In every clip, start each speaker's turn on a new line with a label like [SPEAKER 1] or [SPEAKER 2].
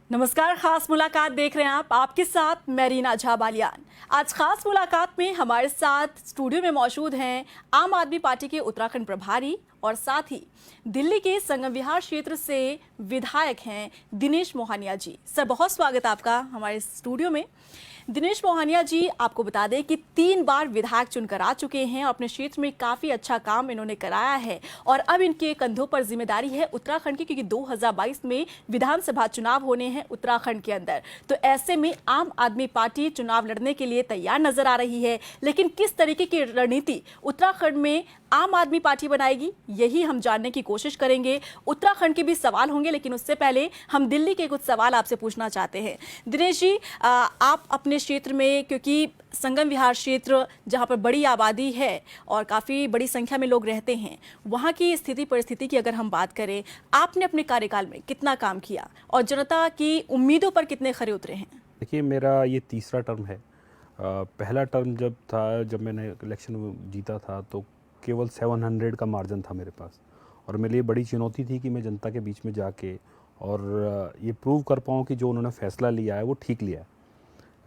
[SPEAKER 1] नमस्कार, खास मुलाकात देख रहे हैं आप। आपके साथ मैं रीना झा बालियान। आज खास मुलाकात में हमारे साथ स्टूडियो में मौजूद हैं आम आदमी पार्टी के उत्तराखंड प्रभारी और साथ ही दिल्ली के संगम विहार क्षेत्र से विधायक हैं दिनेश मोहनिया जी। सर, बहुत स्वागत आपका हमारे स्टूडियो में। दिनेश मोहनिया जी, आपको बता दें कि 3 बार विधायक चुनकर आ चुके हैं और अपने क्षेत्र में काफ़ी अच्छा काम इन्होंने कराया है और अब इनके कंधों पर जिम्मेदारी है उत्तराखंड की, क्योंकि 2022 में विधानसभा चुनाव होने हैं उत्तराखंड के अंदर। तो ऐसे में आम आदमी पार्टी चुनाव लड़ने के लिए तैयार नजर आ रही है, लेकिन किस तरीके की रणनीति उत्तराखंड में आम आदमी पार्टी बनाएगी, यही हम जानने की कोशिश करेंगे। उत्तराखंड के भी सवाल होंगे, लेकिन उससे पहले हम दिल्ली के कुछ सवाल आपसे पूछना चाहते हैं। दिनेश जी, आप अपने क्षेत्र में, क्योंकि संगम विहार क्षेत्र जहां पर बड़ी आबादी है और काफ़ी बड़ी संख्या में लोग रहते हैं, वहां की स्थिति परिस्थिति की अगर हम बात करें, आपने अपने कार्यकाल में कितना काम किया और जनता की उम्मीदों पर कितने खरे उतरे हैं?
[SPEAKER 2] देखिए, मेरा ये तीसरा टर्म है। पहला टर्म जब मैंने इलेक्शन जीता था तो केवल 700 का मार्जिन था मेरे पास, और मेरे लिए बड़ी चुनौती थी कि मैं जनता के बीच में जाके और ये प्रूव कर पाऊँ कि जो उन्होंने फ़ैसला लिया है वो ठीक लिया है।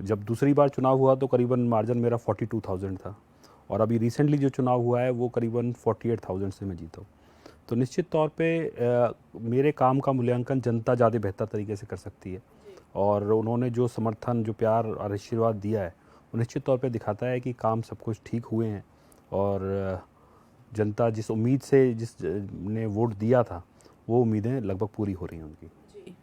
[SPEAKER 2] जब दूसरी बार चुनाव हुआ तो करीबन मार्जिन मेरा 42,000 था, और अभी रिसेंटली जो चुनाव हुआ है वो करीबन 48,000 से मैं जीता हूँ। तो निश्चित तौर पे मेरे काम का मूल्यांकन जनता ज़्यादा बेहतर तरीके से कर सकती है, और उन्होंने जो समर्थन, जो प्यार और आशीर्वाद दिया है वो निश्चित तौर पे दिखाता है कि काम सब कुछ ठीक हुए हैं, और जनता जिस उम्मीद से ने वोट दिया था वो उम्मीदें लगभग पूरी हो रही हैं उनकी।
[SPEAKER 1] जी,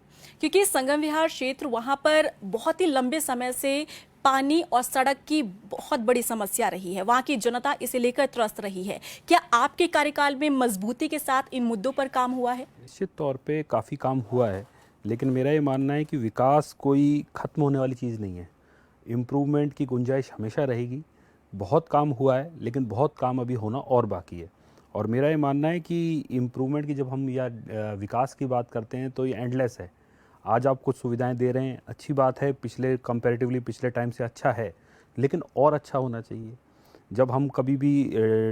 [SPEAKER 1] क्योंकि संगम विहार क्षेत्र, वहां पर बहुत ही लंबे समय से पानी और सड़क की बहुत बड़ी समस्या रही है। वहां की जनता इसे लेकर त्रस्त रही है। क्या आपके कार्यकाल में मजबूती के साथ इन मुद्दों पर काम हुआ है?
[SPEAKER 2] निश्चित तौर पे काफ़ी काम हुआ है, लेकिन मेरा ये मानना है कि विकास कोई ख़त्म होने वाली चीज़ नहीं है। इम्प्रूवमेंट की गुंजाइश हमेशा रहेगी। बहुत काम हुआ है, लेकिन बहुत काम अभी होना और बाकी है। और मेरा ये मानना है कि इम्प्रूवमेंट की जब हम या विकास की बात करते हैं तो ये एंडलेस है। आज आप कुछ सुविधाएं दे रहे हैं, अच्छी बात है, पिछले कंपैरेटिवली पिछले टाइम से अच्छा है, लेकिन और अच्छा होना चाहिए। जब हम कभी भी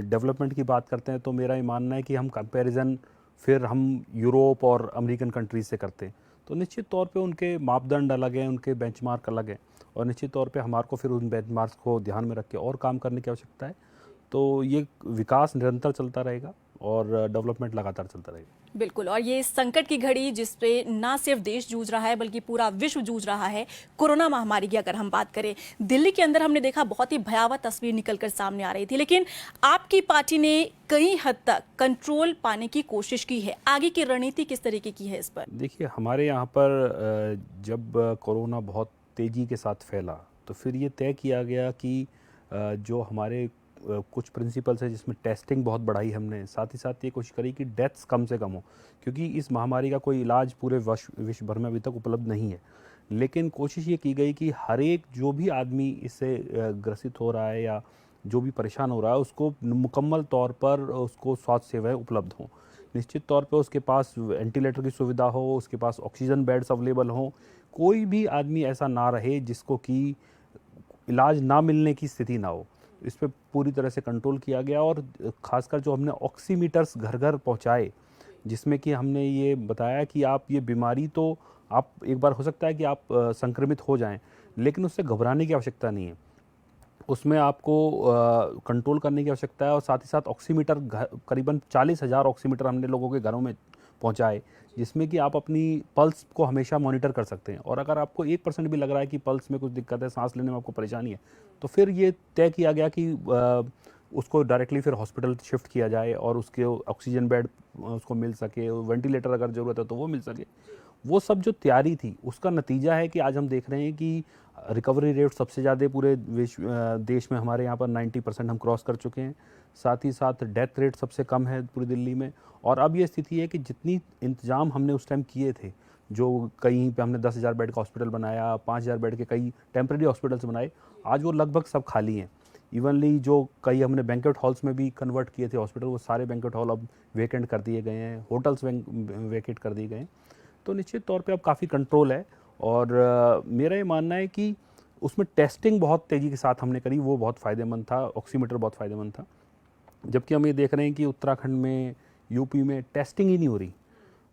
[SPEAKER 2] डेवलपमेंट की बात करते हैं तो मेरा ये मानना है कि हम कंपैरिजन फिर हम यूरोप और अमेरिकन कंट्रीज़ से करते हैं, तो निश्चित तौर पे उनके मापदंड अलग हैं, उनके बेंचमार्क अलग हैं, और निश्चित तौर पे हमारे को फिर उन बेंचमार्क्स को ध्यान में रख के और काम करने की आवश्यकता है। तो ये विकास निरंतर चलता रहेगा और डेवलपमेंट लगातार चलता रहेगा।
[SPEAKER 1] बिल्कुल, और ये संकट की घड़ी जिस पे ना सिर्फ देश जूझ रहा है बल्कि पूरा विश्व जूझ रहा है, कोरोना महामारी की अगर हम बात करें, दिल्ली के अंदर हमने देखा बहुत ही भयावह तस्वीर निकलकर सामने आ रही थी, लेकिन आपकी पार्टी ने कई हद तक कंट्रोल पाने की कोशिश की है। आगे की रणनीति किस तरीके की है इस पर?
[SPEAKER 2] देखिए, हमारे यहाँ पर जब कोरोना बहुत तेज़ी के साथ फैला तो फिर ये तय किया गया कि जो हमारे कुछ प्रिंसिपल्स है, जिसमें टेस्टिंग बहुत बढ़ाई हमने, साथ ही साथ ये कोशिश करी कि डेथ्स कम से कम हो, क्योंकि इस महामारी का कोई इलाज पूरे विश्व भर में अभी तक उपलब्ध नहीं है। लेकिन कोशिश ये की गई कि हर एक जो भी आदमी इससे ग्रसित हो रहा है या जो भी परेशान हो रहा है, उसको मुकम्मल तौर पर उसको स्वास्थ्य सेवाएं उपलब्ध हों। निश्चित तौर पे उसके पास वेंटिलेटर की सुविधा हो, उसके पास ऑक्सीजन बेड्स अवेलेबल हों, कोई भी आदमी ऐसा ना रहे जिसको कि इलाज ना मिलने की स्थिति ना हो। इस पे पूरी तरह से कंट्रोल किया गया, और ख़ासकर जो हमने ऑक्सीमीटर्स घर-घर पहुँचाए, जिसमें कि हमने ये बताया कि आप ये बीमारी तो आप एक बार हो सकता है कि आप संक्रमित हो जाएँ, लेकिन उससे घबराने की आवश्यकता नहीं है। उसमें आपको कंट्रोल करने की आवश्यकता है, और साथ ही साथ ऑक्सीमीटर करीबन 40,000 ऑक्सीमीटर हमने लोगों के घरों में पहुंचाए, जिसमें कि आप अपनी पल्स को हमेशा मॉनिटर कर सकते हैं, और अगर आपको 1% भी लग रहा है कि पल्स में कुछ दिक्कत है, सांस लेने में आपको परेशानी है, तो फिर ये तय किया गया कि उसको डायरेक्टली फिर हॉस्पिटल शिफ्ट किया जाए और उसके ऑक्सीजन बेड उसको मिल सके, वेंटिलेटर अगर ज़रूरत है तो वो मिल सके। वो सब जो तैयारी थी उसका नतीजा है कि आज हम देख रहे हैं कि रिकवरी रेट सबसे ज़्यादा पूरे देश में हमारे यहाँ पर 90% हम क्रॉस कर चुके हैं। साथ ही साथ डेथ रेट सबसे कम है पूरी दिल्ली में, और अब ये स्थिति है कि जितनी इंतजाम हमने उस टाइम किए थे, जो कहीं पे हमने 10,000 बेड का हॉस्पिटल बनाया, 5,000 बेड के कई टेम्प्रेरी हॉस्पिटल्स बनाए, आज वो लगभग सब खाली हैं। इवनली जो कई हमने बैंक्वेट हॉल्स में भी कन्वर्ट किए थे हॉस्पिटल, वो सारे बैंक्वेट हॉल अब वेकेंट कर दिए गए हैं, होटल्स वेकेट कर दिए गए हैं। तो निश्चित तौर पे अब काफ़ी कंट्रोल है, और मेरा ये मानना है कि उसमें टेस्टिंग बहुत तेज़ी के साथ हमने करी, वो बहुत फ़ायदेमंद था, ऑक्सीमीटर बहुत फ़ायदेमंद था। जबकि हम ये देख रहे हैं कि उत्तराखंड में, यूपी में टेस्टिंग ही नहीं हो रही।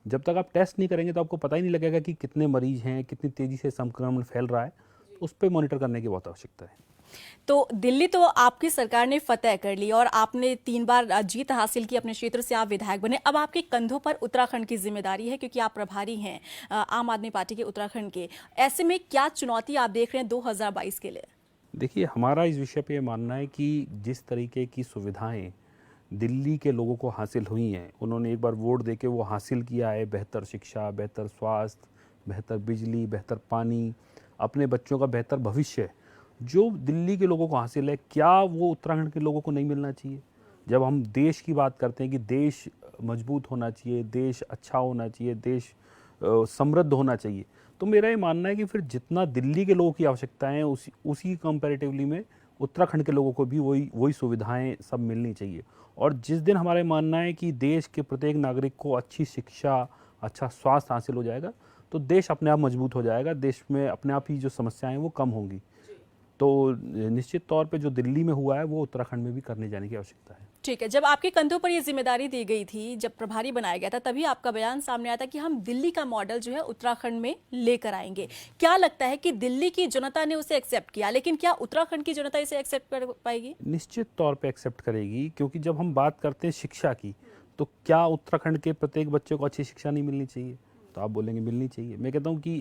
[SPEAKER 2] जब तक आप टेस्ट नहीं करेंगे तो आपको पता ही नहीं लगेगा कि कितने मरीज हैं, कितनी तेज़ी से संक्रमण फैल रहा है। उस पर मॉनिटर करने की बहुत आवश्यकता है।
[SPEAKER 1] तो दिल्ली तो आपकी सरकार ने फतेह कर ली और आपने 3 बार जीत हासिल की, अपने क्षेत्र से आप विधायक बने। अब आपके कंधों पर उत्तराखंड की जिम्मेदारी है क्योंकि आप प्रभारी हैं आम आदमी पार्टी के उत्तराखंड के। ऐसे में क्या चुनौती आप देख रहे हैं 2022 के लिए?
[SPEAKER 2] देखिए, हमारा इस विषय पे ये मानना है कि जिस तरीके की सुविधाएं दिल्ली के लोगों को हासिल हुई हैं, उन्होंने एक बार वोट देके वो हासिल किया है। बेहतर शिक्षा, बेहतर स्वास्थ्य, बेहतर बिजली, बेहतर पानी, अपने बच्चों का बेहतर भविष्य जो दिल्ली के लोगों को हासिल है, क्या वो उत्तराखंड के लोगों को नहीं मिलना चाहिए? जब हम देश की बात करते हैं कि देश मजबूत होना चाहिए, देश अच्छा होना चाहिए, देश समृद्ध होना चाहिए, तो मेरा ये मानना है कि फिर जितना दिल्ली के लोगों की आवश्यकताएं हैं उसी कंपैरेटिवली में उत्तराखंड के लोगों को भी वही वही सुविधाएं सब मिलनी चाहिए। और जिस दिन हमारा मानना है कि देश के प्रत्येक नागरिक को अच्छी शिक्षा, अच्छा स्वास्थ्य हासिल हो जाएगा, तो देश अपने आप मजबूत हो जाएगा, देश में अपने आप ही जो समस्याएं हैं वो कम होंगी। तो निश्चित तौर पे जो दिल्ली में हुआ है वो उत्तराखंड में भी करने जाने की आवश्यकता है।
[SPEAKER 1] ठीक है, जब आपके कंधों पर ये जिम्मेदारी दी गई थी, जब प्रभारी बनाया गया था, तभी आपका बयान सामने आया था कि हम दिल्ली का मॉडल जो है उत्तराखंड में लेकर आएंगे। क्या लगता है कि दिल्ली की जनता ने उसे एक्सेप्ट किया, लेकिन क्या उत्तराखंड की जनता इसे एक्सेप्ट कर पाएगी?
[SPEAKER 2] निश्चित तौर पे एक्सेप्ट करेगी, क्योंकि जब हम बात करते हैं शिक्षा की, तो क्या उत्तराखंड के प्रत्येक बच्चे को अच्छी शिक्षा नहीं मिलनी चाहिए? तो आप बोलेंगे मिलनी चाहिए। मैं कहता हूँ कि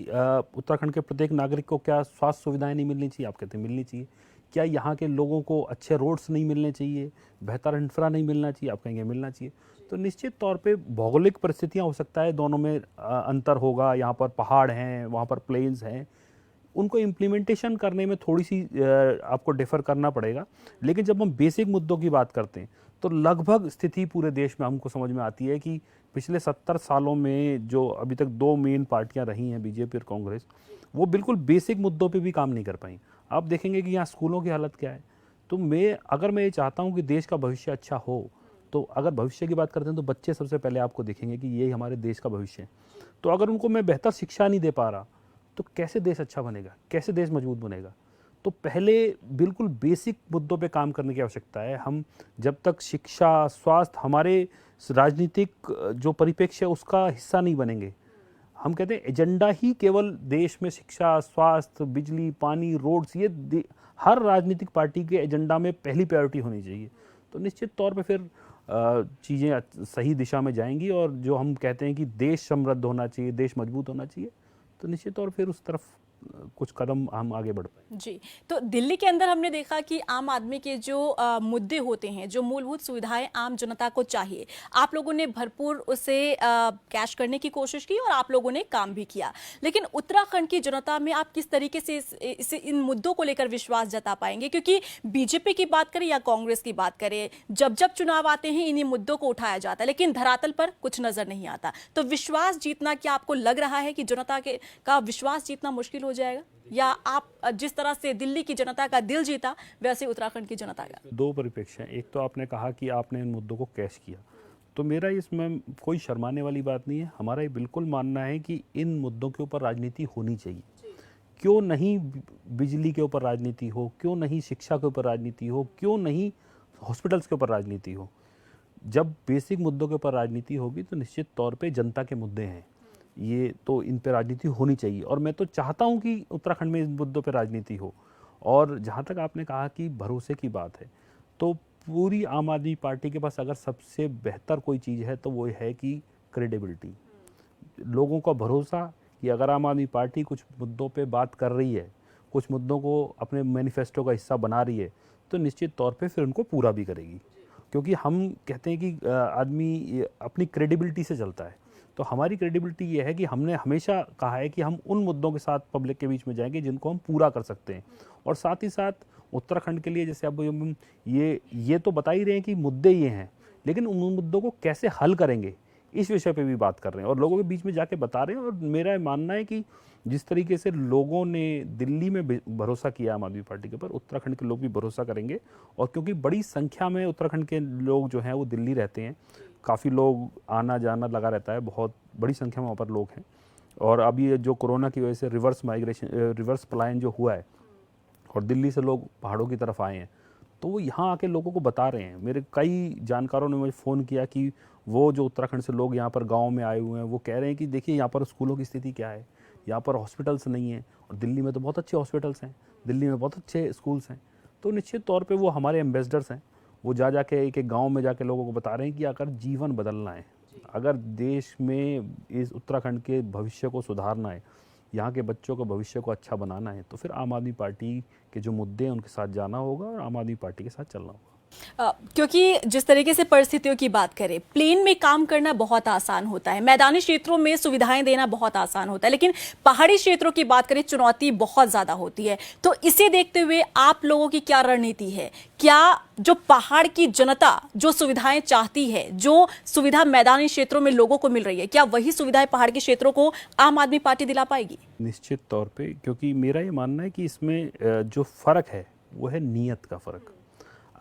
[SPEAKER 2] उत्तराखंड के प्रत्येक नागरिक को क्या स्वास्थ्य सुविधाएं नहीं मिलनी चाहिए? आप कहते हैं मिलनी चाहिए। क्या यहाँ के लोगों को अच्छे रोड्स नहीं मिलने चाहिए, बेहतर इंफ्रा नहीं मिलना चाहिए? आप कहेंगे मिलना चाहिए। तो निश्चित तौर पे भौगोलिक परिस्थितियाँ हो सकता है दोनों में अंतर होगा। यहाँ पर पहाड़ हैं, वहाँ पर प्लेन्स हैं, उनको इम्प्लीमेंटेशन करने में थोड़ी सी आपको डिफ़र करना पड़ेगा। लेकिन जब हम बेसिक मुद्दों की बात करते हैं तो लगभग स्थिति पूरे देश में हमको समझ में आती है कि पिछले 70 सालों में जो अभी तक 2 मेन पार्टियां रही हैं, बीजेपी और कांग्रेस, वो बिल्कुल बेसिक मुद्दों पे भी काम नहीं कर पाई। आप देखेंगे कि यहाँ स्कूलों की हालत क्या है। तो अगर मैं ये चाहता हूँ कि देश का भविष्य अच्छा हो, तो अगर भविष्य की बात करते हैं तो बच्चे सबसे पहले आपको दिखेंगे कि यही हमारे देश का भविष्य है। तो अगर उनको मैं बेहतर शिक्षा नहीं दे पा रहा तो कैसे देश अच्छा बनेगा, कैसे देश मजबूत बनेगा? तो पहले बिल्कुल बेसिक मुद्दों पे काम करने की आवश्यकता है। हम जब तक शिक्षा, स्वास्थ्य हमारे राजनीतिक जो परिप्रेक्ष्य है उसका हिस्सा नहीं बनेंगे, हम कहते हैं एजेंडा ही केवल देश में शिक्षा, स्वास्थ्य, बिजली, पानी, रोड्स, ये हर राजनीतिक पार्टी के एजेंडा में पहली प्रायोरिटी होनी चाहिए। तो निश्चित तौर पे फिर चीज़ें सही दिशा में जाएंगी। और जो हम कहते हैं कि देश समृद्ध होना चाहिए, देश मजबूत होना चाहिए, तो निश्चित तौर फिर उस तरफ कुछ कदम हम आगे बढ़ पाए।
[SPEAKER 1] जी, तो दिल्ली के अंदर हमने देखा कि आम आदमी के जो मुद्दे होते हैं, जो मूलभूत सुविधाएं आम जनता को चाहिए, आप लोगों ने भरपूर उसे कैश करने की कोशिश की और आप लोगों ने काम भी किया। लेकिन उत्तराखंड की जनता में आप किस तरीके से इन मुद्दों को लेकर विश्वास जता पाएंगे? क्योंकि बीजेपी की बात करें या कांग्रेस की बात करें, जब जब चुनाव आते हैं इन्हीं मुद्दों को उठाया जाता है, लेकिन धरातल पर कुछ नजर नहीं आता। तो विश्वास जीतना, क्या आपको लग रहा है कि जनता का विश्वास जीतना मुश्किल हो जाएगा, या आप जिस तरह से दिल्ली की जनता का दिल जीता वैसे उत्तराखंड की जनता का?
[SPEAKER 2] दो परिप्रेक्ष्य हैं। एक तो आपने कहा कि आपने इन मुद्दों को कैश किया, तो मेरा इसमें कोई शर्माने वाली बात नहीं है। हमारा ये बिल्कुल मानना है कि इन मुद्दों के ऊपर राजनीति होनी चाहिए। क्यों नहीं बिजली के ऊपर राजनीति हो, क्यों नहीं शिक्षा के ऊपर राजनीति हो, क्यों नहीं हॉस्पिटल्स के ऊपर राजनीति हो? जब बेसिक मुद्दों के ऊपर राजनीति होगी तो निश्चित तौर पे जनता के मुद्दे हैं, ये तो इन पे राजनीति होनी चाहिए। और मैं तो चाहता हूं कि उत्तराखंड में इन मुद्दों पे राजनीति हो। और जहां तक आपने कहा कि भरोसे की बात है, तो पूरी आम आदमी पार्टी के पास अगर सबसे बेहतर कोई चीज़ है तो वो है कि क्रेडिबिलिटी, लोगों का भरोसा कि अगर आम आदमी पार्टी कुछ मुद्दों पे बात कर रही है, कुछ मुद्दों को अपने मैनिफेस्टो का हिस्सा बना रही है, तो निश्चित तौर पे फिर उनको पूरा भी करेगी। क्योंकि हम कहते हैं कि आदमी अपनी क्रेडिबिलिटी से चलता है। तो हमारी क्रेडिबिलिटी ये है कि हमने हमेशा कहा है कि हम उन मुद्दों के साथ पब्लिक के बीच में जाएंगे जिनको हम पूरा कर सकते हैं। और साथ ही साथ उत्तराखंड के लिए जैसे अब हम ये तो बता ही रहे हैं कि मुद्दे ये हैं, लेकिन उन मुद्दों को कैसे हल करेंगे इस विषय पे भी बात कर रहे हैं और लोगों के बीच में जाके बता रहे हैं। और मेरा मानना है कि जिस तरीके से लोगों ने दिल्ली में भरोसा किया आम आदमी पार्टी के ऊपर, उत्तराखंड के लोग भी भरोसा करेंगे। और क्योंकि बड़ी संख्या में उत्तराखंड के लोग जो हैं वो दिल्ली रहते हैं, काफ़ी लोग आना जाना लगा रहता है, बहुत बड़ी संख्या में वहाँ पर लोग हैं। और अभी जो कोरोना की वजह से रिवर्स पलायन जो हुआ है और दिल्ली से लोग पहाड़ों की तरफ आए हैं, तो वो यहाँ आके लोगों को बता रहे हैं। मेरे कई जानकारों ने मुझे फ़ोन किया कि वो जो उत्तराखंड से लोग यहाँ पर गांव में आए हुए हैं वो कह रहे हैं कि देखिए यहाँ पर स्कूलों की स्थिति क्या है, यहाँ पर हॉस्पिटल्स नहीं हैं, और दिल्ली में तो बहुत अच्छे हॉस्पिटल्स हैं, दिल्ली में बहुत अच्छे स्कूल्स हैं। तो निश्चित तौर पे वो हमारे एम्बेसडर्स हैं, वो जा जाके एक एक गाँव में जाके लोगों को बता रहे हैं कि अगर जीवन बदलना है, अगर देश में इस उत्तराखंड के भविष्य को सुधारना है, यहाँ के बच्चों को भविष्य को अच्छा बनाना है, तो फिर आम आदमी पार्टी के जो मुद्दे हैं उनके साथ जाना होगा और आम आदमी पार्टी के साथ चलना होगा।
[SPEAKER 1] क्योंकि जिस तरीके से परिस्थितियों की बात करें, प्लेन में काम करना बहुत आसान होता है, मैदानी क्षेत्रों में सुविधाएं देना बहुत आसान होता है, लेकिन पहाड़ी क्षेत्रों की बात करें चुनौती बहुत ज्यादा होती है। तो इसे देखते हुए आप लोगों की क्या रणनीति है? क्या जो पहाड़ की जनता जो सुविधाएं चाहती है, जो सुविधा मैदानी क्षेत्रों में लोगों को मिल रही है, क्या वही सुविधाएं पहाड़ के क्षेत्रों को आम आदमी पार्टी दिला पाएगी?
[SPEAKER 2] निश्चित तौर पे, क्योंकि मेरा ये मानना है कि इसमें जो फ़र्क है वो है नीयत का फ़र्क।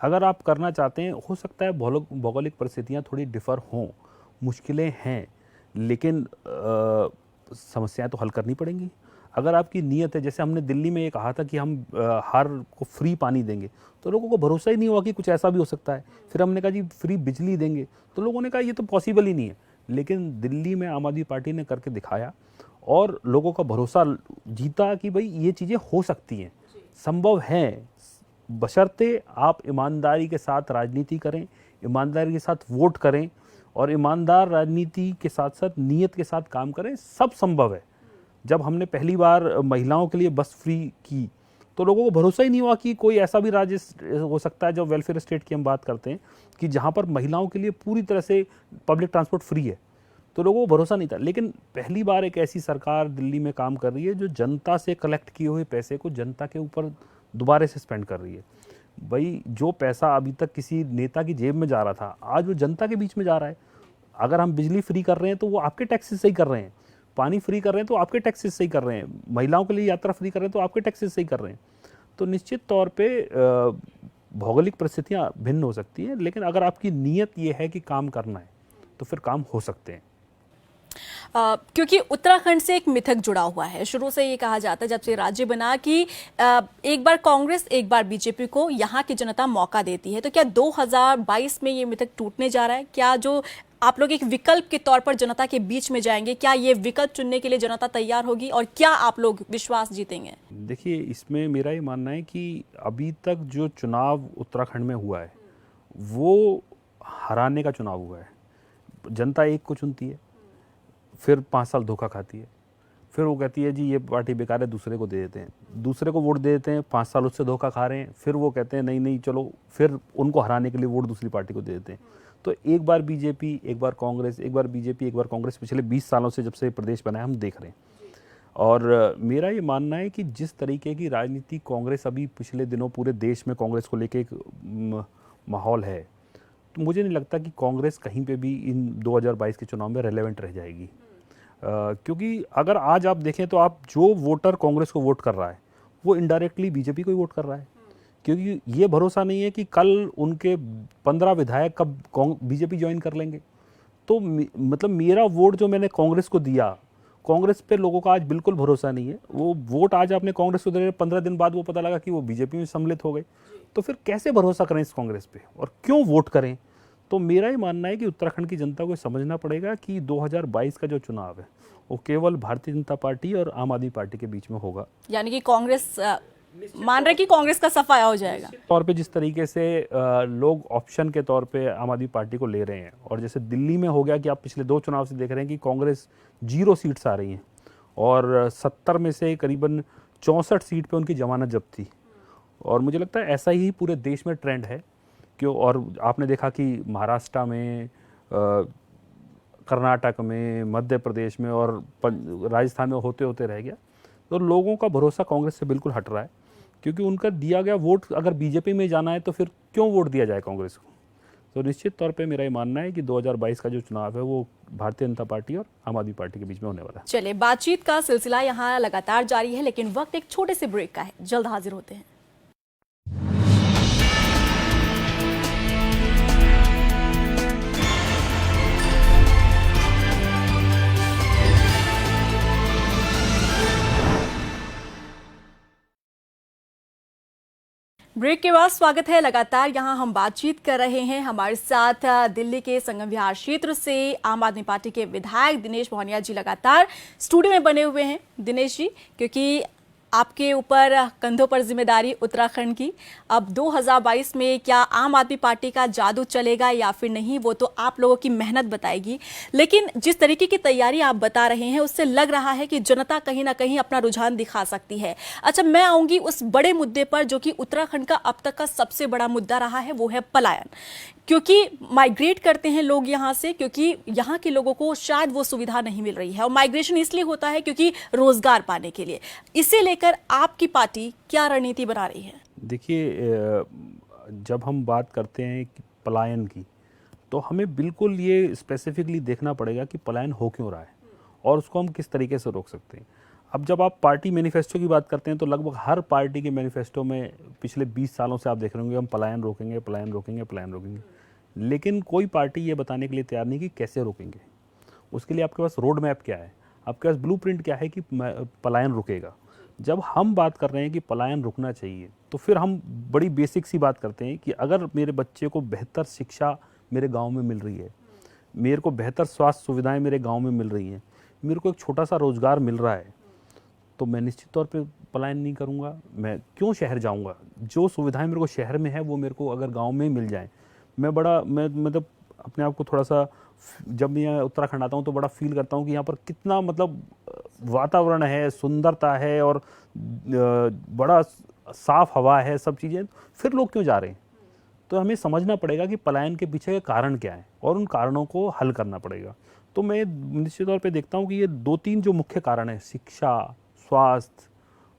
[SPEAKER 2] अगर आप करना चाहते हैं, हो सकता है भौगोलिक परिस्थितियाँ थोड़ी डिफ़र हों, मुश्किलें हैं, लेकिन समस्याएं तो हल करनी पड़ेंगी। अगर आपकी नीयत है, जैसे हमने दिल्ली में ये कहा था कि हम हर को फ्री पानी देंगे, तो लोगों को भरोसा ही नहीं हुआ कि कुछ ऐसा भी हो सकता है। फिर हमने कहा जी फ्री बिजली देंगे, तो लोगों ने कहा ये तो पॉसिबल ही नहीं है। लेकिन दिल्ली में आम आदमी पार्टी ने करके दिखाया और लोगों का भरोसा जीता कि भाई ये चीज़ें हो सकती हैं, संभव हैं, बशर्ते आप ईमानदारी के साथ राजनीति करें, ईमानदारी के साथ वोट करें और ईमानदार राजनीति के साथ साथ नीयत के साथ काम करें, सब संभव है। जब हमने पहली बार महिलाओं के लिए बस फ्री की तो लोगों को भरोसा ही नहीं हुआ कि कोई ऐसा भी राज्य हो सकता है, जब वेलफेयर स्टेट की हम बात करते हैं, कि जहाँ पर महिलाओं के लिए पूरी तरह से पब्लिक ट्रांसपोर्ट फ्री है, तो लोगों को भरोसा नहीं था। लेकिन पहली बार एक ऐसी सरकार दिल्ली में काम कर रही है जो जनता से कलेक्ट किए हुए पैसे को जनता के ऊपर दोबारा से स्पेंड कर रही है। भाई जो पैसा अभी तक किसी नेता की जेब में जा रहा था, आज वो जनता के बीच में जा रहा है। अगर हम बिजली फ्री कर रहे हैं तो वो आपके टैक्सेस से ही कर रहे हैं, पानी फ्री कर रहे हैं तो आपके टैक्सेस से ही कर रहे हैं, महिलाओं के लिए यात्रा फ्री कर रहे हैं तो आपके टैक्सेस से ही कर रहे हैं। तो निश्चित तौर पे भौगोलिक परिस्थितियाँ भिन्न हो सकती हैं, लेकिन अगर आपकी नीयत ये है कि काम करना है तो फिर काम हो सकते हैं।
[SPEAKER 1] क्योंकि उत्तराखंड से एक मिथक जुड़ा हुआ है, शुरू से ये कहा जाता है जब से राज्य बना कि एक बार कांग्रेस एक बार बीजेपी को यहाँ की जनता मौका देती है। तो क्या 2022 में ये मिथक टूटने जा रहा है? क्या जो आप लोग एक विकल्प के तौर पर जनता के बीच में जाएंगे, क्या ये विकल्प चुनने के लिए जनता तैयार होगी और क्या आप लोग विश्वास जीतेंगे?
[SPEAKER 2] देखिए, इसमें मेरा ये मानना है कि अभी तक जो चुनाव उत्तराखंड में हुआ है वो हराने का चुनाव हुआ है। जनता एक को चुनती है, फिर 5 साल धोखा खाती है, फिर वो कहती है जी ये पार्टी बेकार है, दूसरे को दे देते हैं, दूसरे को वोट दे देते हैं, 5 साल उससे धोखा खा रहे हैं, फिर वो कहते हैं नहीं नहीं चलो, फिर उनको हराने के लिए वोट दूसरी पार्टी को दे देते हैं। तो एक बार बीजेपी, एक बार कांग्रेस, एक बार बीजेपी, एक बार कांग्रेस, पिछले 20 सालों से जब से प्रदेश बना है हम देख रहे हैं। और मेरा ये मानना है कि जिस तरीके की राजनीति कांग्रेस अभी पिछले दिनों पूरे देश में कांग्रेस को लेके एक माहौल है, तो मुझे नहीं लगता कि कांग्रेस कहीं पे भी इन 2022 के चुनाव में रेलेवेंट रह जाएगी। क्योंकि अगर आज आप देखें तो आप जो वोटर कांग्रेस को वोट कर रहा है वो इनडायरेक्टली बीजेपी को ही वोट कर रहा है, क्योंकि ये भरोसा नहीं है कि कल उनके 15 विधायक कब बीजेपी ज्वाइन कर लेंगे। तो मतलब मेरा वोट जो मैंने कांग्रेस को दिया, कांग्रेस पे लोगों का आज बिल्कुल भरोसा नहीं है। वो वोट आज आपने कांग्रेस को दे, 15 दिन बाद वो पता लगा कि वो बीजेपी में सम्मिलित हो गए, तो फिर कैसे भरोसा करें इस कांग्रेस पे और क्यों वोट करें? तो मेरा ये मानना है कि उत्तराखंड की जनता को समझना पड़ेगा कि 2022 का जो चुनाव है वो केवल भारतीय जनता पार्टी और आम आदमी पार्टी के बीच में होगा।
[SPEAKER 1] यानी कि कांग्रेस मान रहे कि कांग्रेस का सफाया हो जाएगा।
[SPEAKER 2] तौर पे जिस तरीके से लोग ऑप्शन के तौर पे आम आदमी पार्टी को ले रहे हैं, और जैसे दिल्ली में हो गया कि आप पिछले 2 चुनाव से देख रहे हैं कि कांग्रेस 0 सीट्स आ रही हैं और 70 में से करीबन 64 सीट पे उनकी जमानत जब्त थी। और मुझे लगता है ऐसा ही पूरे देश में ट्रेंड है क्यों। और आपने देखा कि महाराष्ट्र में, कर्नाटक में, मध्य प्रदेश में और राजस्थान में होते होते रह गया। तो लोगों का भरोसा कांग्रेस से बिल्कुल हट रहा है, क्योंकि उनका दिया गया वोट अगर बीजेपी में जाना है तो फिर क्यों वोट दिया जाए कांग्रेस को। तो निश्चित तौर पे मेरा ये मानना है कि 2022 का जो चुनाव है वो भारतीय जनता पार्टी और आम आदमी पार्टी के बीच में होने वाला है।
[SPEAKER 1] चलिए, बातचीत का सिलसिला यहाँ लगातार जारी है, लेकिन वक्त एक छोटे से ब्रेक का है। जल्द हाजिर होते हैं। ब्रेक के बाद स्वागत है। लगातार यहाँ हम बातचीत कर रहे हैं। हमारे साथ दिल्ली के संगम विहार क्षेत्र से आम आदमी पार्टी के विधायक दिनेश मोहनिया जी लगातार स्टूडियो में बने हुए हैं। दिनेश जी, क्योंकि आपके ऊपर कंधों पर जिम्मेदारी उत्तराखंड की, अब 2022 में क्या आम आदमी पार्टी का जादू चलेगा या फिर नहीं, वो तो आप लोगों की मेहनत बताएगी। लेकिन जिस तरीके की तैयारी आप बता रहे हैं उससे लग रहा है कि जनता कहीं ना कहीं अपना रुझान दिखा सकती है। अच्छा, मैं आऊंगी उस बड़े मुद्दे पर जो कि उत्तराखंड का अब तक का सबसे बड़ा मुद्दा रहा है, वो है पलायन। क्योंकि माइग्रेट करते हैं लोग यहाँ से, क्योंकि यहाँ के लोगों को शायद वो सुविधा नहीं मिल रही है, और माइग्रेशन इसलिए होता है क्योंकि रोजगार पाने के लिए। इसे लेकर आपकी पार्टी क्या रणनीति बना रही है?
[SPEAKER 2] देखिए, जब हम बात करते हैं कि पलायन की, तो हमें बिल्कुल ये स्पेसिफिकली देखना पड़ेगा कि पलायन हो क्यों रहा है और उसको हम किस तरीके से रोक सकते हैं। अब जब आप पार्टी मैनिफेस्टो की बात करते हैं तो लगभग हर पार्टी के मैनिफेस्टो में पिछले 20 सालों से आप देख रहे होंगे हम पलायन रोकेंगे, पलायन रोकेंगे, पलायन रोकेंगे। लेकिन कोई पार्टी ये बताने के लिए तैयार नहीं कि कैसे रोकेंगे। उसके लिए आपके पास रोड मैप क्या है, आपके पास ब्लूप्रिंट क्या है कि पलायन रुकेगा। जब हम बात कर रहे हैं कि पलायन रुकना चाहिए, तो फिर हम बड़ी बेसिक सी बात करते हैं कि अगर मेरे बच्चे को बेहतर शिक्षा मेरे गांव में मिल रही है, मेरे को बेहतर स्वास्थ्य सुविधाएं मेरे गांव में मिल रही हैं, मेरे को एक छोटा सा रोज़गार मिल रहा है, तो मैं निश्चित तौर पे पलायन नहीं करूँगा। मैं क्यों शहर जाऊँगा? जो सुविधाएं मेरे को शहर में है वो मेरे को अगर गांव में मिल जाएं, मैं मतलब अपने आप को थोड़ा सा, जब मैं उत्तराखंड आता हूँ तो बड़ा फील करता हूँ कि यहाँ पर कितना मतलब वातावरण है, सुंदरता है और बड़ा साफ हवा है, सब चीज़ें। फिर लोग क्यों जा रहे हैं? तो हमें समझना पड़ेगा कि पलायन के पीछे के कारण क्या है और उन कारणों को हल करना पड़ेगा। तो मैं निश्चित तौर पे देखता हूँ कि ये 2-3 जो मुख्य कारण है, शिक्षा, स्वास्थ्य,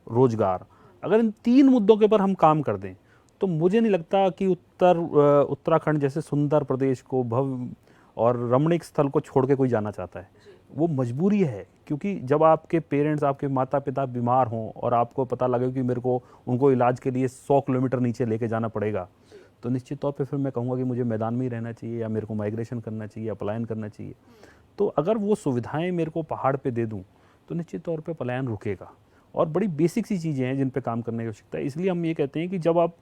[SPEAKER 2] रोजगार, अगर इन 3 मुद्दों के ऊपर हम काम कर दें तो मुझे नहीं लगता कि उत्तराखंड जैसे सुंदर प्रदेश को, भव्य और रमणीक स्थल को छोड़ के कोई जाना चाहता है। वो मजबूरी है, क्योंकि जब आपके पेरेंट्स, आपके माता पिता बीमार हों और आपको पता लगे कि मेरे को उनको इलाज के लिए 100 किलोमीटर नीचे लेके जाना पड़ेगा, तो निश्चित तौर पे फिर मैं कहूँगा कि मुझे मैदान में ही रहना चाहिए या मेरे को माइग्रेशन करना चाहिए या पलायन करना चाहिए। तो अगर वो सुविधाएं मेरे को पहाड़ पे दे दूँ तो निश्चित तौर पे पलायन रुकेगा। और बड़ी बेसिक सी चीज़ें हैं जिन पे काम करने की आवश्यकता है। इसलिए हम ये कहते हैं कि जब आप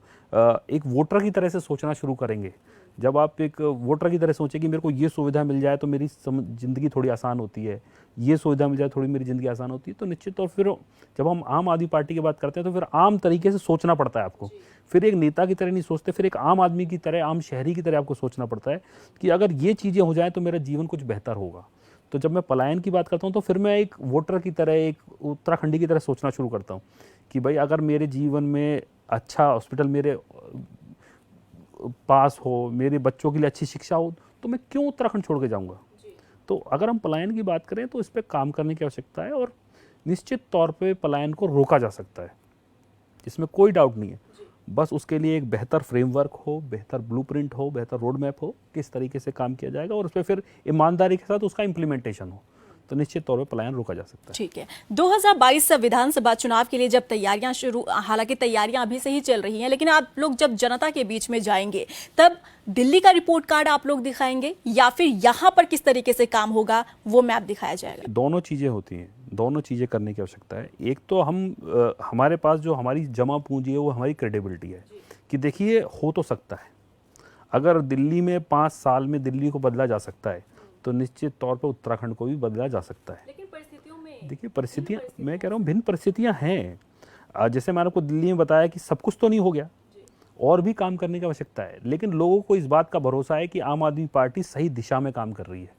[SPEAKER 2] एक वोटर की तरह से सोचना शुरू करेंगे, जब आप एक वोटर की तरह सोचें कि मेरे को ये सुविधा मिल जाए तो मेरी ज़िंदगी थोड़ी आसान होती है, ये सुविधा मिल जाए थोड़ी मेरी ज़िंदगी आसान होती है, तो निश्चित तौर फिर जब हम आम आदमी पार्टी की बात करते हैं तो फिर आम तरीके से सोचना पड़ता है आपको। फिर एक नेता की तरह नहीं सोचते, फिर एक आम आदमी की तरह, आम शहरी की तरह आपको सोचना पड़ता है कि अगर ये चीज़ें हो जाएँ तो मेरा जीवन कुछ बेहतर होगा। तो जब मैं पलायन की बात करता हूँ तो फिर मैं एक वोटर की तरह, एक उत्तराखंडी की तरह सोचना शुरू करता हूँ कि भाई अगर मेरे जीवन में अच्छा हॉस्पिटल मेरे पास हो, मेरे बच्चों के लिए अच्छी शिक्षा हो, तो मैं क्यों उत्तराखंड छोड़ के जाऊँगा। तो अगर हम पलायन की बात करें तो इस पर काम करने की आवश्यकता है और निश्चित तौर पे पलायन को रोका जा सकता है, इसमें कोई डाउट नहीं है। बस उसके लिए एक बेहतर फ्रेमवर्क हो, बेहतर ब्लूप्रिंट हो, बेहतर रोड मैप हो, किस तरीके से काम किया जाएगा और उस पर फिर ईमानदारी के साथ उसका इम्प्लीमेंटेशन हो, तो निश्चित तौर पर पलायन रोका जा सकता है।
[SPEAKER 1] ठीक है। 2022 विधानसभा चुनाव के लिए जब तैयारियां शुरू, हालांकि तैयारियां अभी से ही चल रही हैं, लेकिन आप लोग जब जनता के बीच में जाएंगे तब दिल्ली का रिपोर्ट कार्ड आप लोग दिखाएंगे या फिर यहाँ पर किस तरीके से काम होगा वो मैप दिखाया जाएगा?
[SPEAKER 2] दोनों चीज़ें होती हैं, दोनों चीज़ें करने की आवश्यकता है। एक तो हमारे पास जो हमारी जमा पूंजी है वो हमारी क्रेडिबिलिटी है कि देखिए हो तो सकता है। अगर दिल्ली में 5 साल में दिल्ली को बदला जा सकता है तो निश्चित तौर पर उत्तराखंड को भी बदला जा सकता है।
[SPEAKER 1] लेकिन परिस्थितियों में,
[SPEAKER 2] देखिए परिस्थितियाँ, मैं कह रहा हूँ भिन्न परिस्थितियाँ हैं। जैसे मैंने आपको दिल्ली में बताया कि सब कुछ तो नहीं हो गया, और भी काम करने की आवश्यकता है, लेकिन लोगों को इस बात का भरोसा है कि आम आदमी पार्टी सही दिशा में काम कर रही है।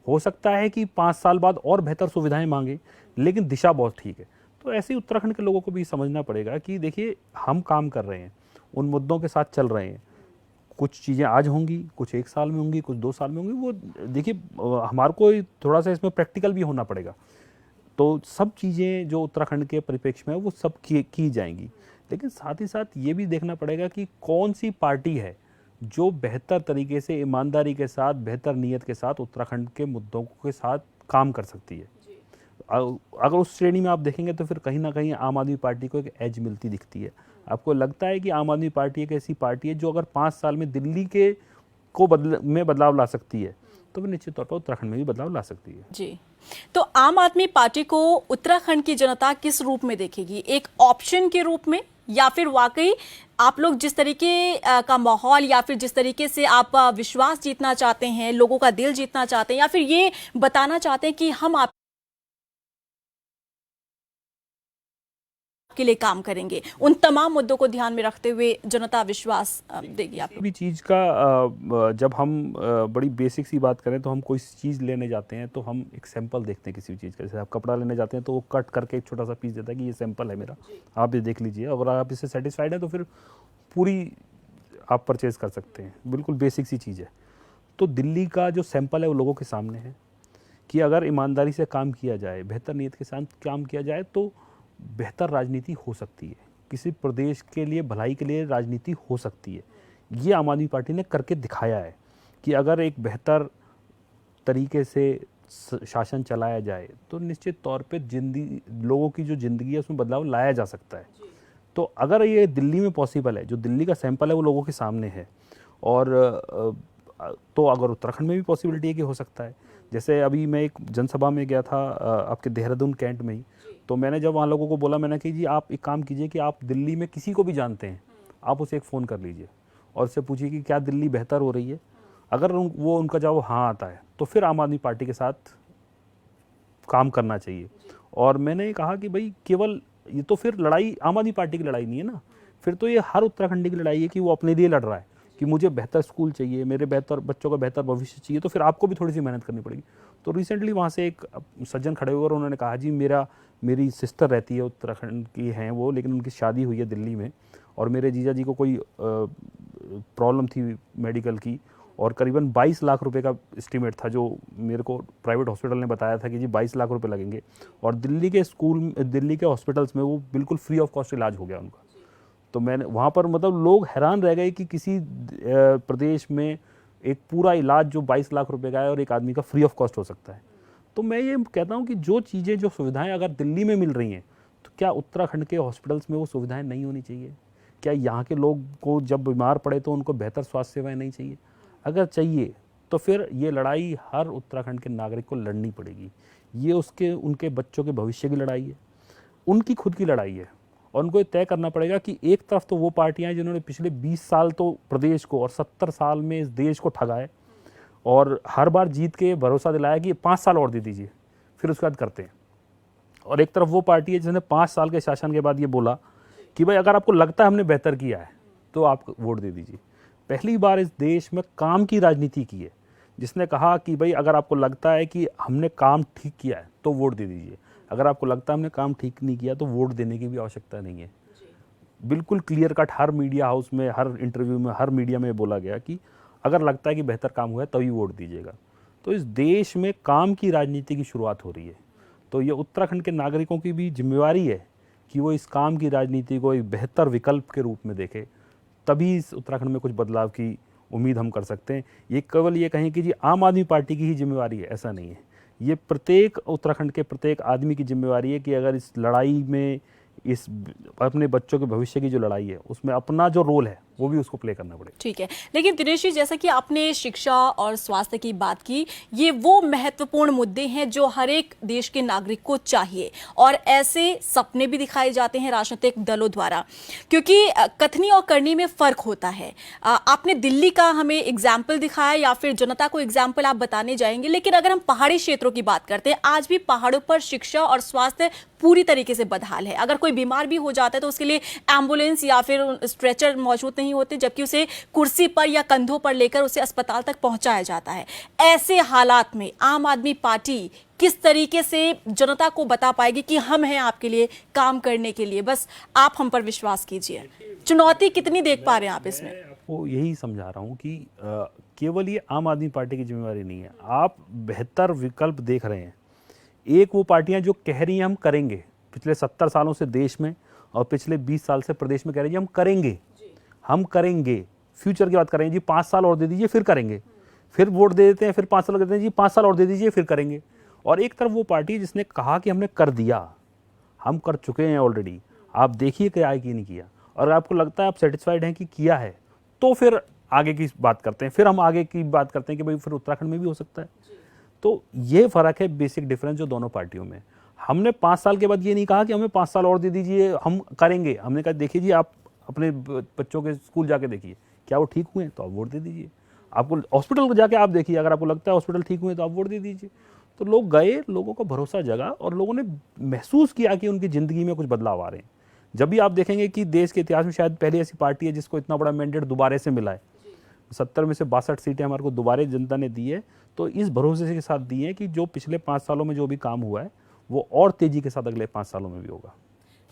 [SPEAKER 2] हो सकता है कि 5 साल बाद और बेहतर सुविधाएं मांगे, लेकिन दिशा बहुत ठीक है। तो ऐसे ही उत्तराखंड के लोगों को भी समझना पड़ेगा कि देखिए हम काम कर रहे हैं, उन मुद्दों के साथ चल रहे हैं। कुछ चीज़ें आज होंगी, कुछ 1 साल में होंगी, कुछ 2 साल में होंगी। वो देखिए हमारे को थोड़ा सा इसमें प्रैक्टिकल भी होना पड़ेगा। तो सब चीज़ें जो उत्तराखंड के परिप्रेक्ष्य में है वो सब की जाएंगी, लेकिन साथ ही साथ ये भी देखना पड़ेगा कि कौन सी पार्टी है जो बेहतर तरीके से, ईमानदारी के साथ, बेहतर नीयत के साथ उत्तराखंड के मुद्दों के साथ काम कर सकती है। अगर उस श्रेणी में आप देखेंगे तो फिर कहीं ना कहीं आम आदमी पार्टी को एक एज मिलती दिखती है। आपको लगता है कि आम आदमी पार्टी एक ऐसी पार्टी है जो अगर 5 साल में दिल्ली के में बदलाव ला सकती है, तो फिर निश्चित तौर पर उत्तराखंड में भी बदलाव ला सकती है।
[SPEAKER 1] जी, तो आम आदमी पार्टी को उत्तराखंड की जनता किस रूप में देखेगी? एक ऑप्शन के रूप में या फिर वाकई आप लोग जिस तरीके का माहौल या फिर जिस तरीके से आप विश्वास जीतना चाहते हैं, लोगों का दिल जीतना चाहते हैं, या फिर ये बताना चाहते हैं कि हम आपके लिए काम करेंगे, उन तमाम मुद्दों को ध्यान में रखते हुए जनता विश्वास देगी आपको?
[SPEAKER 2] भी चीज़ का जब हम बड़ी बेसिक सी बात करें तो हम कोई चीज़ लेने जाते हैं तो हम एक सैंपल देखते हैं किसी भी चीज़ का। जैसे आप कपड़ा लेने जाते हैं तो वो कट करके एक छोटा सा पीस देता है कि ये सैंपल है मेरा, आप ये देख लीजिए, अगर आप इससे सेटिस्फाइड हैं तो फिर पूरी आप परचेज़ कर सकते हैं। बिल्कुल बेसिक सी चीज़ है। तो दिल्ली का जो सैंपल है वो लोगों के सामने है कि अगर ईमानदारी से काम किया जाए, बेहतर नीयत के साथ काम किया जाए तो बेहतर राजनीति हो सकती है। किसी प्रदेश के लिए, भलाई के लिए राजनीति हो सकती है। ये आम आदमी पार्टी ने करके दिखाया है कि अगर एक बेहतर तरीके से शासन चलाया जाए तो निश्चित तौर पे लोगों की जो ज़िंदगी है उसमें बदलाव लाया जा सकता है। तो अगर ये दिल्ली में पॉसिबल है, जो दिल्ली का सैंपल है वो लोगों के सामने है, और तो अगर उत्तराखंड में भी पॉसिबिलिटी है कि हो सकता है। जैसे अभी मैं एक जनसभा में गया था आपके देहरादून कैंट में ही, तो मैंने जब वहाँ लोगों को बोला, मैंने कि जी आप एक काम कीजिए कि आप दिल्ली में किसी को भी जानते हैं, आप उसे एक फ़ोन कर लीजिए और उससे पूछिए कि क्या दिल्ली बेहतर हो रही है। अगर वो उनका जवाब हाँ आता है तो फिर आम आदमी पार्टी के साथ काम करना चाहिए। और मैंने कहा कि भाई केवल ये तो फिर लड़ाई आम आदमी पार्टी की लड़ाई नहीं है ना, फिर तो ये हर उत्तराखंडी की लड़ाई है कि वो अपने लिए लड़ रहा है कि मुझे बेहतर स्कूल चाहिए, मेरे बेहतर बच्चों का बेहतर भविष्य चाहिए, तो फिर आपको भी थोड़ी सी मेहनत करनी पड़ेगी। तो रिसेंटली वहाँ से एक सज्जन खड़े हुए और उन्होंने कहा जी मेरी सिस्टर रहती है, उत्तराखंड की हैं वो, लेकिन उनकी शादी हुई है दिल्ली में, और मेरे जीजा जी को कोई प्रॉब्लम थी मेडिकल की, और करीबन 22 लाख रुपए का एस्टीमेट था जो मेरे को प्राइवेट हॉस्पिटल ने बताया था कि जी 22 लाख रुपए लगेंगे, और दिल्ली के हॉस्पिटल्स में वो बिल्कुल फ्री ऑफ कॉस्ट इलाज हो गया उनका। तो मैंने वहाँ पर मतलब लोग हैरान रह गए कि किसी प्रदेश में एक पूरा इलाज जो 22 लाख रुपए का है और एक आदमी का फ्री ऑफ कॉस्ट हो सकता है। तो मैं ये कहता हूँ कि जो चीज़ें, जो सुविधाएं अगर दिल्ली में मिल रही हैं तो क्या उत्तराखंड के हॉस्पिटल्स में वो सुविधाएं नहीं होनी चाहिए? क्या यहाँ के लोग को जब बीमार पड़े तो उनको बेहतर स्वास्थ्य सेवाएं नहीं चाहिए? अगर चाहिए तो फिर ये लड़ाई हर उत्तराखंड के नागरिक को लड़नी पड़ेगी। ये उनके बच्चों के भविष्य की लड़ाई है, उनकी खुद की लड़ाई है, और उनको ये तय करना पड़ेगा कि एक तरफ तो वो पार्टियां हैं जिन्होंने पिछले 20 साल तो प्रदेश को और 70 साल में इस देश को ठगाए और हर बार जीत के भरोसा दिलाया कि 5 साल और दे दीजिए, फिर उसके बाद करते हैं। और एक तरफ वो पार्टी है जिसने 5 साल के शासन के बाद ये बोला कि भाई अगर आपको लगता है हमने बेहतर किया है तो आप वोट दे दीजिए। पहली बार इस देश में काम की राजनीति की है, जिसने कहा कि भाई अगर आपको लगता है कि हमने काम ठीक किया है तो वोट दे दीजिए, अगर आपको लगता है हमने काम ठीक नहीं किया तो वोट देने की भी आवश्यकता नहीं है। बिल्कुल क्लियर कट हर मीडिया हाउस में, हर इंटरव्यू में, हर मीडिया में बोला गया कि अगर लगता है कि बेहतर काम हुआ है तभी वोट दीजिएगा। तो इस देश में काम की राजनीति की शुरुआत हो रही है। तो ये उत्तराखंड के नागरिकों की भी जिम्मेवारी है कि वो इस काम की राजनीति को एक बेहतर विकल्प के रूप में देखें, तभी इस उत्तराखंड में कुछ बदलाव की उम्मीद हम कर सकते हैं। ये केवल ये कहें कि जी आम आदमी पार्टी की ही जिम्मेवारी है, ऐसा नहीं है। ये प्रत्येक उत्तराखंड के प्रत्येक आदमी की जिम्मेवारी है कि अगर इस लड़ाई में, इस अपने बच्चों के भविष्य की जो लड़ाई है उसमें अपना जो रोल है वो भी उसको प्ले करना पड़ेगा।
[SPEAKER 1] ठीक है, लेकिन दिनेश जी, जैसा कि आपने शिक्षा और स्वास्थ्य की बात की, ये वो महत्वपूर्ण मुद्दे हैं जो हर एक देश के नागरिक को चाहिए, और ऐसे सपने भी दिखाए जाते हैं राजनीतिक दलों द्वारा, क्योंकि कथनी और करनी में फर्क होता है। आपने दिल्ली का हमें एग्जाम्पल दिखाया, या फिर जनता को एग्जाम्पल आप बताने जाएंगे, लेकिन अगर हम पहाड़ी क्षेत्रों की बात करते हैं, आज भी पहाड़ों पर शिक्षा और स्वास्थ्य पूरी तरीके से बदहाल है। अगर कोई बीमार भी हो जाता है तो उसके लिए एम्बुलेंस या फिर स्ट्रेचर मौजूद नहीं होते, जबकि उसे कुर्सी पर या कंधों पर लेकर उसे अस्पताल तक पहुंचाया जाता है। ऐसे हालात में आम आदमी पार्टी किस तरीके से जनता को बता पाएगी कि हम हैं आपके लिए काम करने के लिए, बस आप हम पर विश्वास कीजिए? चुनौती कितनी देख पा रहे हैं आप इसमें?
[SPEAKER 2] मैं आपको यही समझा रहा हूँ कि केवल ये आम आदमी पार्टी की जिम्मेवारी नहीं है। आप बेहतर विकल्प देख रहे हैं। एक वो पार्टियां जो कह रही हैं हम करेंगे, पिछले 70 सालों से देश में और पिछले 20 साल से प्रदेश में कह रही है हम करेंगे, फ्यूचर की बात करेंगे जी 5 साल और दे दीजिए फिर करेंगे, फिर वोट दे देते हैं, फिर 5 साल देते हैं जी 5 साल और दे दीजिए फिर करेंगे। और एक तरफ वो पार्टी जिसने कहा कि हमने कर दिया, हम कर चुके हैं ऑलरेडी, आप देखिए क्या है कि नहीं किया, और आपको लगता है आप सेटिस्फाइड हैं कि किया है, तो फिर आगे की बात करते हैं, फिर हम आगे की बात करते हैं कि भाई फिर उत्तराखंड में भी हो सकता है। तो ये फ़र्क है, बेसिक डिफरेंस जो दोनों पार्टियों में। हमने 5 साल के बाद ये नहीं कहा कि हमें 5 साल और दे दीजिए, हम करेंगे। हमने कहा देखिए जी, आप अपने बच्चों के स्कूल जाके देखिए, क्या वो ठीक हुए हैं तो आप वोट दे दीजिए। आपको हॉस्पिटल को जाके आप देखिए, अगर आपको लगता है हॉस्पिटल ठीक हुए तो आप वोट दे दीजिए। तो लोग गए, लोगों को भरोसा जगा और लोगों ने महसूस किया कि उनकी ज़िंदगी में कुछ बदलाव आ रहे हैं। जब भी आप देखेंगे कि देश के इतिहास में शायद पहली ऐसी पार्टी है जिसको इतना बड़ा मैंडेट दोबारा से मिला है। 70 में से 62 सीटें हमारे को दोबारा जनता ने दी है, तो इस भरोसे के साथ दी है कि जो पिछले 5 सालों में जो भी काम हुआ है वो और तेजी के साथ अगले 5 सालों में भी होगा।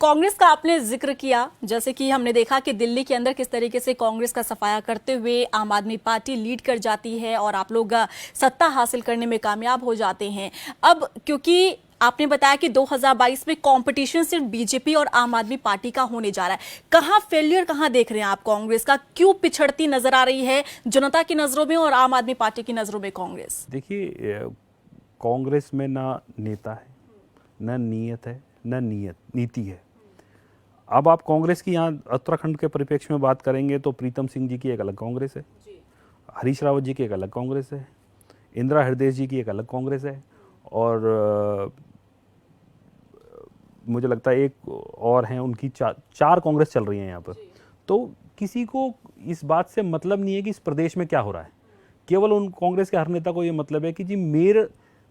[SPEAKER 1] कांग्रेस का आपने जिक्र किया, जैसे कि हमने देखा कि दिल्ली के अंदर किस तरीके से कांग्रेस का सफाया करते हुए आम आदमी पार्टी लीड कर जाती है और आप लोग सत्ता हासिल करने में कामयाब हो जाते हैं। अब क्योंकि आपने बताया कि 2022 में कंपटीशन सिर्फ बीजेपी और आम आदमी पार्टी का होने जा रहा है, कहां फेलियर कहां देख रहे हैं आप कांग्रेस का? क्यों पिछड़ती नजर आ रही है जनता की नजरों में और आम आदमी पार्टी की नजरों में कांग्रेस?
[SPEAKER 2] देखिए, कांग्रेस में ना नेता है, ना नीयत है, ना नीति है। अब आप कांग्रेस की यहाँ उत्तराखंड के परिप्रेक्ष्य में बात करेंगे तो प्रीतम सिंह जी की एक अलग कांग्रेस है, हरीश रावत जी की एक अलग कांग्रेस है, इंदिरा हृदय जी की एक अलग कांग्रेस है, और मुझे लगता है एक और हैं, उनकी चार कांग्रेस चल रही हैं यहाँ पर। तो किसी को इस बात से मतलब नहीं है कि इस प्रदेश में क्या हो रहा है। केवल उन कांग्रेस के हर नेता को ये मतलब है कि जी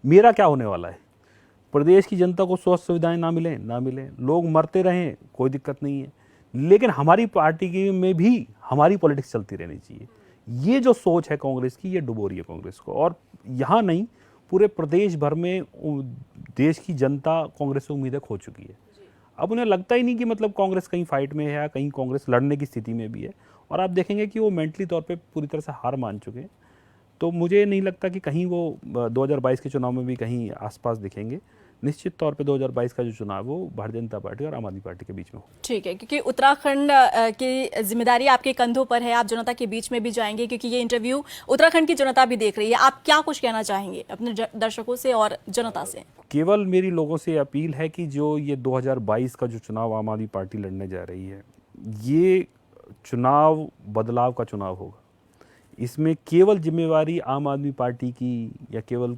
[SPEAKER 2] मेरा क्या होने वाला है। प्रदेश की जनता को स्वास्थ्य सुविधाएं ना मिलें, लोग मरते रहें, कोई दिक्कत नहीं है, लेकिन हमारी पार्टी की में भी हमारी पॉलिटिक्स चलती रहनी चाहिए। ये जो सोच है कांग्रेस की, ये डुबो रही है कांग्रेस को। और यहाँ नहीं, पूरे प्रदेश भर में देश की जनता कांग्रेस से उम्मीदें खो चुकी है। अब उन्हें लगता ही नहीं कि मतलब कांग्रेस कहीं फाइट में है या कहीं कांग्रेस लड़ने की स्थिति में भी है। और आप देखेंगे कि वो मेंटली तौर पे पूरी तरह से हार मान चुके हैं। तो मुझे नहीं लगता कि कहीं वो 2022 के चुनाव में भी कहीं आसपास दिखेंगे। निश्चित तौर पे 2022 का जो चुनाव वो भारतीय जनता पार्टी और आम आदमी पार्टी के बीच में हो।
[SPEAKER 1] ठीक है, क्योंकि उत्तराखंड की जिम्मेदारी आपके कंधों पर है, आप जनता के बीच में भी जाएंगे, क्योंकि ये इंटरव्यू उत्तराखंड की जनता भी देख रही है। आप क्या कुछ कहना चाहेंगे अपने दर्शकों से और जनता से?
[SPEAKER 2] केवल मेरी लोगों से अपील है कि जो ये 2022 का जो चुनाव आम आदमी पार्टी लड़ने जा रही है, ये चुनाव बदलाव का चुनाव होगा। इसमें केवल जिम्मेवारी आम आदमी पार्टी की या केवल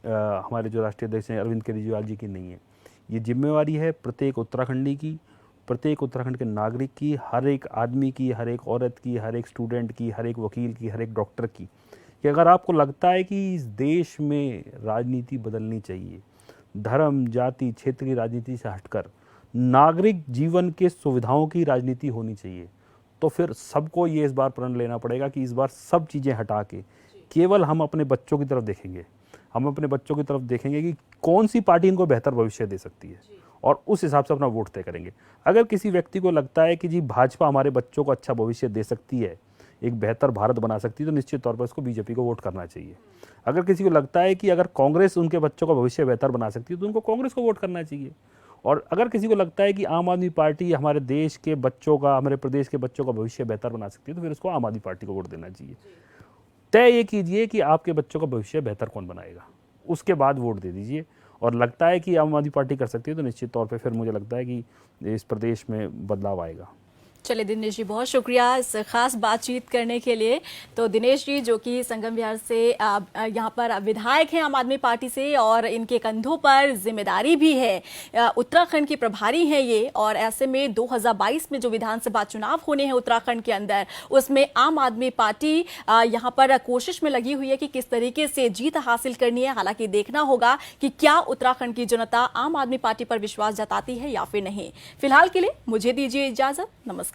[SPEAKER 2] हमारे जो राष्ट्रीय अध्यक्ष हैं अरविंद केजरीवाल जी की नहीं है। ये जिम्मेवारी है प्रत्येक उत्तराखंडी की, प्रत्येक उत्तराखंड के नागरिक की, हर एक आदमी की, हर एक औरत की, हर एक स्टूडेंट की, हर एक वकील की, हर एक डॉक्टर की, कि अगर आपको लगता है कि इस देश में राजनीति बदलनी चाहिए, धर्म, जाति, क्षेत्र की राजनीति से हटकर नागरिक जीवन के सुविधाओं की राजनीति होनी चाहिए, तो फिर सबको ये इस बार प्रण लेना पड़ेगा कि इस बार सब चीज़ें हटा के केवल हम अपने बच्चों की तरफ देखेंगे। हम अपने बच्चों की तरफ देखेंगे कि कौन सी पार्टी इनको बेहतर भविष्य दे सकती है और उस हिसाब से अपना वोट तय करेंगे। अगर किसी व्यक्ति को लगता है कि जी भाजपा हमारे बच्चों को अच्छा भविष्य दे सकती है, एक बेहतर भारत बना सकती है, तो निश्चित तौर पर उसको बीजेपी को वोट करना चाहिए। अगर किसी को लगता है कि अगर कांग्रेस उनके बच्चों का भविष्य बेहतर बना सकती है, तो उनको कांग्रेस को वोट करना चाहिए। और अगर किसी को लगता है कि आम आदमी पार्टी हमारे देश के बच्चों का, हमारे प्रदेश के बच्चों का भविष्य बेहतर बना सकती है, तो फिर उसको आम आदमी पार्टी को वोट देना चाहिए। तय ये कीजिए कि आपके बच्चों का भविष्य बेहतर कौन बनाएगा, उसके बाद वोट दे दीजिए। और लगता है कि आम आदमी पार्टी कर सकती है, तो निश्चित तौर पे फिर मुझे लगता है कि इस प्रदेश में बदलाव आएगा।
[SPEAKER 1] चलिए दिनेश जी, बहुत शुक्रिया इस खास बातचीत करने के लिए। तो दिनेश जी जो कि संगम विहार से यहाँ पर विधायक हैं आम आदमी पार्टी से, और इनके कंधों पर जिम्मेदारी भी है, उत्तराखंड के प्रभारी हैं ये। और ऐसे में 2022 में जो विधानसभा चुनाव होने हैं उत्तराखंड के अंदर, उसमें आम आदमी पार्टी यहाँ पर कोशिश में लगी हुई है कि किस तरीके से जीत हासिल करनी है। हालांकि देखना होगा कि क्या उत्तराखंड की जनता आम आदमी पार्टी पर विश्वास जताती है या फिर नहीं। फिलहाल के लिए मुझे दीजिए इजाजत, नमस्कार।